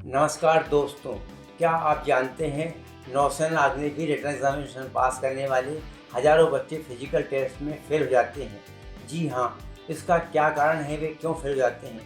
नमस्कार दोस्तों, क्या आप जानते हैं नौसेना अग्निवीर रिटन एग्जामिनेशन पास करने वाले हज़ारों बच्चे फिजिकल टेस्ट में फेल हो जाते हैं। जी हाँ, इसका क्या कारण है, वे क्यों फेल हो जाते हैं?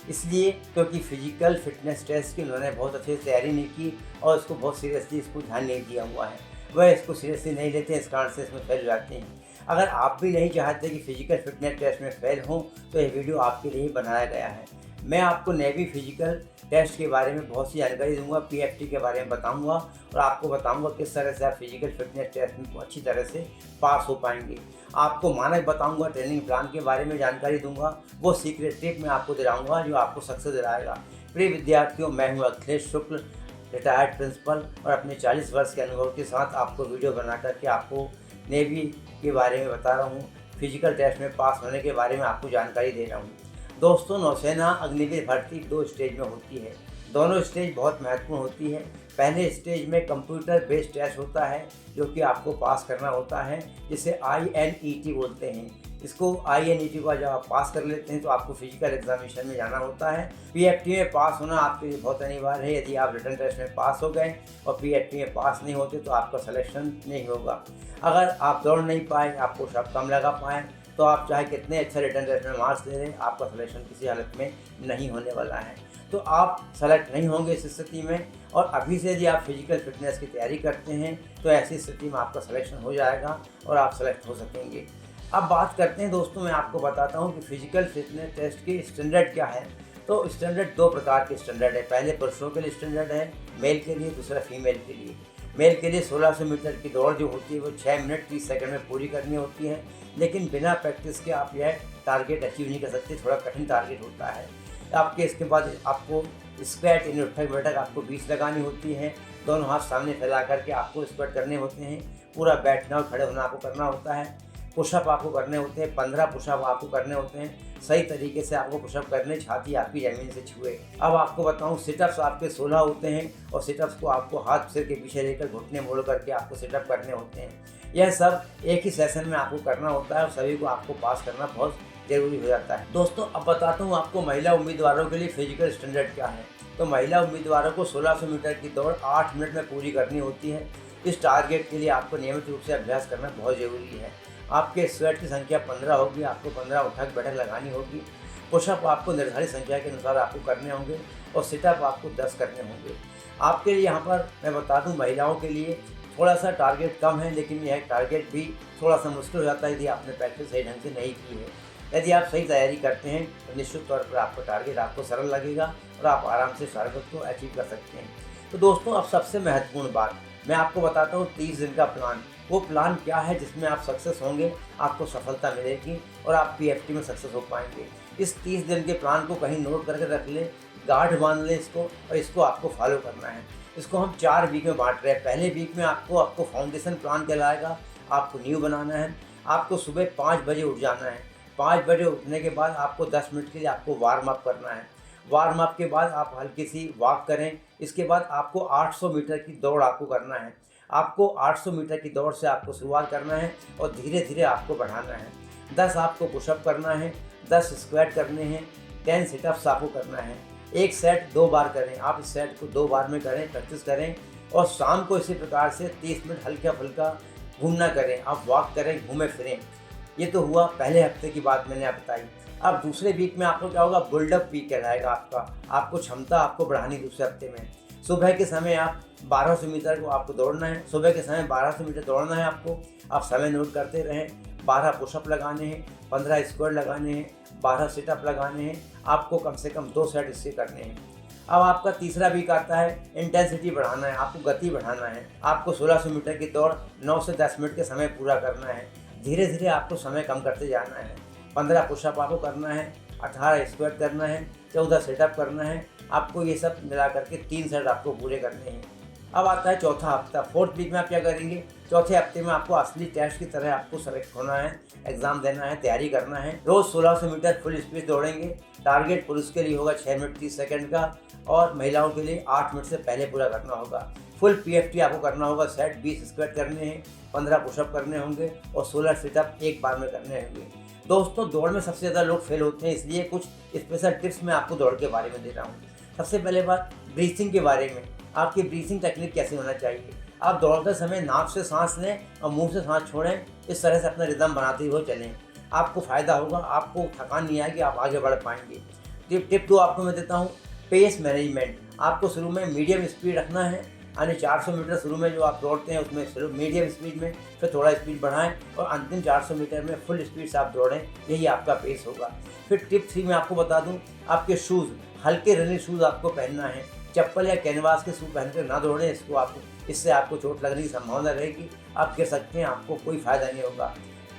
इसलिए क्योंकि फिजिकल फिटनेस टेस्ट की उन्होंने बहुत अच्छे से तैयारी नहीं की और इसको बहुत सीरियसली इसको ध्यान नहीं दिया हुआ है। वह इसको सीरियसली नहीं लेते हैं, इस कारण से इसमें फेल हो जाते हैं। अगर आप भी नहीं चाहते कि फिजिकल फिटनेस टेस्ट में फेल हों तो यह वीडियो आपके लिए ही बनाया गया है। मैं आपको नेवी फिजिकल टेस्ट के बारे में बहुत सी जानकारी दूंगा, पीएफटी के बारे में बताऊंगा और आपको बताऊंगा किस तरह से आप फिजिकल फिटनेस टेस्ट में अच्छी तरह से पास हो पाएंगे। आपको मानक बताऊंगा, ट्रेनिंग प्लान के बारे में जानकारी दूंगा, वो सीक्रेट टिप मैं आपको दिलाऊंगा जो आपको सक्सेस दिलाएगा। प्रिय विद्यार्थियों, मैं हूँ अखिलेश शुक्ल, रिटायर्ड प्रिंसिपल, और अपने 40 वर्ष के अनुभव के साथ आपको वीडियो बना करके आपको नेवी के बारे में बता रहा हूँ, फिजिकल टेस्ट में पास होने के बारे में आपको जानकारी दे रहा हूँ। दोस्तों, नौसेना अग्निवीर भर्ती 2 स्टेज में होती है। दोनों स्टेज बहुत महत्वपूर्ण होती है। पहले स्टेज में कंप्यूटर बेस्ड टेस्ट होता है जो कि आपको पास करना होता है, जिसे INET बोलते हैं। इसको INET को जब आप पास कर लेते हैं तो आपको फिजिकल एग्जामिनेशन में जाना होता है। PFT में पास होना आपके लिए बहुत अनिवार्य है। यदि आप रिटन टेस्ट में पास हो गए और PFT में पास नहीं होते तो आपका सिलेक्शन नहीं होगा। अगर आप दौड़ नहीं पाए, आप पुशअप कम लगा पाएँ, तो आप चाहे कितने अच्छे रिटन टेस्ट में मार्क्स ले लें, आपका सिलेक्शन किसी हालत में नहीं होने वाला है। तो आप सेलेक्ट नहीं होंगे इस स्थिति में। और अभी से यदि आप फिजिकल फिटनेस की तैयारी करते हैं तो ऐसी स्थिति में आपका सिलेक्शन हो जाएगा और आप सेलेक्ट हो सकेंगे। अब बात करते हैं दोस्तों, मैं आपको बताता हूं कि फिजिकल फिटनेस टेस्ट की स्टैंडर्ड क्या है। तो स्टैंडर्ड 2 प्रकार के स्टैंडर्ड है। पहले पुरुषों के लिए स्टैंडर्ड है, मेल के लिए, दूसरा फीमेल के लिए। मेल के लिए 1600 मीटर की दौड़ जो होती है वो 6 मिनट 30 सेकंड में पूरी करनी होती है, लेकिन बिना प्रैक्टिस के आप यह टारगेट अचीव नहीं कर सकते, थोड़ा कठिन टारगेट होता है। आपके इसके बाद आपको स्क्वैट यानी उठक बैठक आपको 20 लगानी होती है। दोनों हाथ सामने फैला करके आपको स्क्वैट करने होते हैं। पूरा बैठना और खड़े होना आपको करना होता है। पुशअप आपको करने होते हैं, 15 पुशअप आपको करने होते हैं। सही तरीके से आपको पुशअप करने, छाती आपकी ज़मीन से छुए। अब आपको बताऊं, सिटअप्स आपके 16 होते हैं और सिटअप्स को आपको हाथ सिर के पीछे लेकर घुटने मोड़ करके आपको सिटअप करने होते हैं। यह सब एक ही सेशन में आपको करना होता है और सभी को आपको पास करना बहुत ज़रूरी हो जाता है। दोस्तों, अब बताता हूँ आपको महिला उम्मीदवारों के लिए फिजिकल स्टैंडर्ड क्या है। तो महिला उम्मीदवारों को 1600 मीटर की दौड़ 8 मिनट में पूरी करनी होती है। इस टारगेट के लिए आपको नियमित रूप से अभ्यास करना बहुत ज़रूरी है। आपके स्क्वैट की संख्या 15 होगी, आपको 15 उठक बैठक लगानी होगी। पुशअप आपको निर्धारित संख्या के अनुसार आपको करने होंगे और सिटअप आपको 10 करने होंगे। आपके लिए यहाँ पर मैं बता दूँ, महिलाओं के लिए थोड़ा सा टारगेट कम है, लेकिन यह टारगेट भी थोड़ा सा मुश्किल हो जाता है यदि आपने प्रैक्टिस सही ढंग से नहीं की है। यदि आप सही तैयारी करते हैं तो निश्चित तौर पर आपका टारगेट आपको सरल लगेगा और आप आराम से टारगेट को अचीव कर सकते हैं। तो दोस्तों, अब सबसे महत्वपूर्ण बात मैं आपको बताता हूँ, 30 दिन का प्लान। वो प्लान क्या है जिसमें आप सक्सेस होंगे, आपको सफलता मिलेगी और आप PFT में सक्सेस हो पाएंगे। इस 30 दिन के प्लान को कहीं नोट करके रख लें, गार्ड बांध लें इसको, और इसको आपको फॉलो करना है। इसको हम 4 वीक में बांट रहे हैं। पहले वीक में आपको फाउंडेशन प्लान कहलाएगा, आपको न्यू बनाना है। आपको सुबह 5 बजे उठ जाना है। 5 बजे उठने के बाद आपको 10 मिनट के लिए आपको वार्म अप करना है। वार्म अप के बाद आप हल्की सी वॉक करें। इसके बाद आपको 800 मीटर की दौड़ आपको करना है। आपको 800 मीटर की दौड़ से आपको शुरुआत करना है और धीरे धीरे आपको बढ़ाना है। 10 आपको पुशअप करना है, 10 स्क्वाट करने हैं, 10 सिटअप्स आपको करना है। एक सेट 2 बार करें। आप इस सेट को 2 बार में करें, प्रैक्टिस करें। और शाम को इसी प्रकार से 30 मिनट हल्का फुल्का घूमना करें, आप वॉक करें, घूमें फिरें। ये तो हुआ पहले हफ्ते की बात मैंने आप बताई। अब दूसरे वीक में आपको क्या होगा, बुल्डअप वीक कहलाएगा आपका। आपको क्षमता आपको बढ़ानी दूसरे हफ्ते में। सुबह के समय आप 1200 मीटर को आपको दौड़ना है। सुबह के समय 1200 मीटर दौड़ना है आपको। आप समय नोट करते रहें। 12 पुशअप लगाने हैं, 15 स्क्वाट लगाने हैं, 12 सिटअप लगाने हैं। आपको कम से कम 2 सेट इससे करने हैं। अब आपका तीसरा वीक आता है, इंटेंसिटी बढ़ाना है, आपको गति बढ़ाना है। आपको 1600 मीटर की दौड़ 9 से 10 मिनट के समय पूरा करना है। धीरे धीरे आपको समय कम करते जाना है। 15 पुशअप आपको करना है, 18 स्क्वाट करना है, 14 सेटअप करना है। आपको ये सब मिला करके 3 सेट आपको पूरे करने हैं। अब आता है चौथा हफ्ता, 4th वीक में आप क्या करेंगे। चौथे हफ्ते में आपको असली टेस्ट की तरह आपको सेलेक्ट होना है, एग्जाम देना है, तैयारी करना है। रोज़ 1600 मीटर फुल स्पीड दौड़ेंगे। टारगेट पुरुष के लिए होगा 6 मिनट 30 सेकंड का और महिलाओं के लिए 8 मिनट से पहले पूरा करना होगा। फुल PFT आपको करना होगा। सेट 20 स्क्वाट करने हैं, 15 पुशअप करने होंगे और 16 सिटअप एक बार में करने होंगे। दोस्तों, दौड़ में सबसे ज़्यादा लोग फेल होते हैं, इसलिए कुछ स्पेशल टिप्स मैं आपको दौड़ के बारे में दे रहा हूँ। सबसे पहले बात, ब्रीथिंग के बारे में, आपकी ब्रीथिंग टेक्निक कैसे होना चाहिए। आप दौड़ते समय नाक से सांस लें और मुंह से सांस छोड़ें, इस तरह से अपना रिदम बनाते हुए चलें। आपको फ़ायदा होगा, आपको थकान नहीं आएगी, आप आगे बढ़ पाएंगे। टिप 2 आपको मैं देता हूँ, पेस मैनेजमेंट। आपको शुरू में मीडियम स्पीड रखना है, यानी 400 मीटर शुरू में जो आप दौड़ते हैं उसमें शुरू मीडियम स्पीड में, फिर थोड़ा स्पीड बढ़ाएं और अंतिम 400 मीटर में फुल स्पीड से आप दौड़ें, यही आपका पेस होगा। फिर टिप 3 में आपको बता दूं, आपके शूज़, हल्के रनिंग शूज़ आपको पहनना है। चप्पल या कैनवास के शूज़ पहन कर ना दौड़ें, इससे आपको चोट लगने की संभावना रहेगी, आप गिर सकते हैं, आपको कोई फ़ायदा नहीं होगा।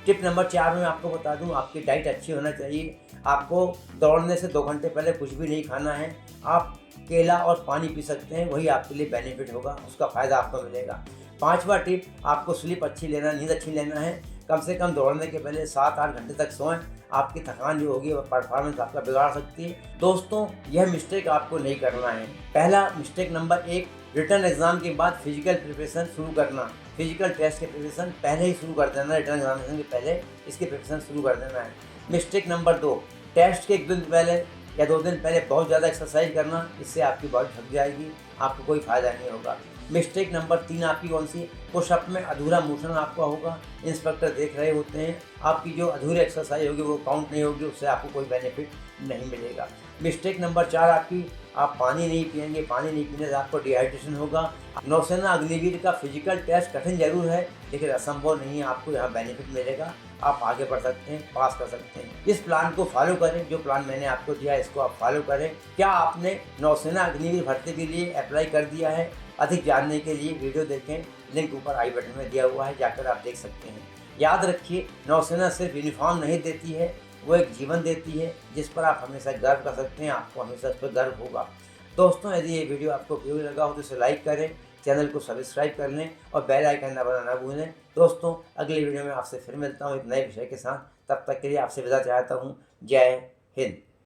टिप नंबर 4 में आपको बता दूं, आपकी डाइट अच्छी होना चाहिए। आपको दौड़ने से 2 घंटे पहले कुछ भी नहीं खाना है। आप केला और पानी पी सकते हैं, वही आपके लिए बेनिफिट होगा, उसका फ़ायदा आपको मिलेगा। 5वां टिप, आपको स्लीप अच्छी लेना, नींद अच्छी लेना है। कम से कम दौड़ने के पहले 7-8 घंटे तक सोएं। आपकी थकान जो होगी वह परफॉर्मेंस आपका बिगाड़ सकती है। दोस्तों, यह मिस्टेक आपको नहीं करना है। पहला मिस्टेक नंबर 1, रिटर्न एग्ज़ाम के बाद फिजिकल प्रिपरेशन शुरू करना। फिजिकल टेस्ट के प्रिपरेशन पहले ही शुरू कर देना, रिटर्न एग्जामिनेशन के पहले इसकी प्रिपरेशन शुरू कर देना है। मिस्टेक नंबर 2, टेस्ट के 1 दिन पहले या 2 दिन पहले बहुत ज़्यादा एक्सरसाइज करना, इससे आपकी बॉडी थक जाएगी, आपको कोई फ़ायदा नहीं होगा। मिस्टेक नंबर 3 आपकी कौन सी, पुशअप में अधूरा मोशन आपका होगा, इंस्पेक्टर देख रहे होते हैं, आपकी जो अधूरी एक्सरसाइज होगी वो काउंट नहीं होगी, उससे आपको कोई बेनिफिट नहीं मिलेगा। मिस्टेक नंबर 4 आपकी, आप पानी नहीं पिएंगे, पानी नहीं पीने से आपको डिहाइड्रेशन होगा। नौसेना अग्निवीर का फिजिकल टेस्ट कठिन जरूर है, लेकिन असंभव नहीं है, आपको यहाँ बेनिफिट मिलेगा, आप आगे बढ़ सकते हैं, पास कर सकते हैं। इस प्लान को फॉलो करें, जो प्लान मैंने आपको दिया है इसको आप फॉलो करें। क्या आपने नौसेना अग्निवीर भर्ती के लिए अप्लाई कर दिया है? अधिक जानने के लिए वीडियो देखें, लिंक ऊपर आई बटन में दिया हुआ है, जाकर आप देख सकते हैं। याद रखिए, नौसेना सिर्फ यूनिफॉर्म नहीं देती है, वो एक जीवन देती है जिस पर आप हमेशा गर्व कर सकते हैं, आपको हमेशा उस पर गर्व होगा। दोस्तों, यदि ये वीडियो आपको उपयोगी लगा हो तो इसे लाइक करें, चैनल को सब्सक्राइब कर लें और बेल आइकन दबाना ना भूलें। दोस्तों, अगली वीडियो में आपसे फिर मिलता हूँ एक नए विषय के साथ, तब तक के लिए आपसे विदा चाहता हूँ। जय हिंद।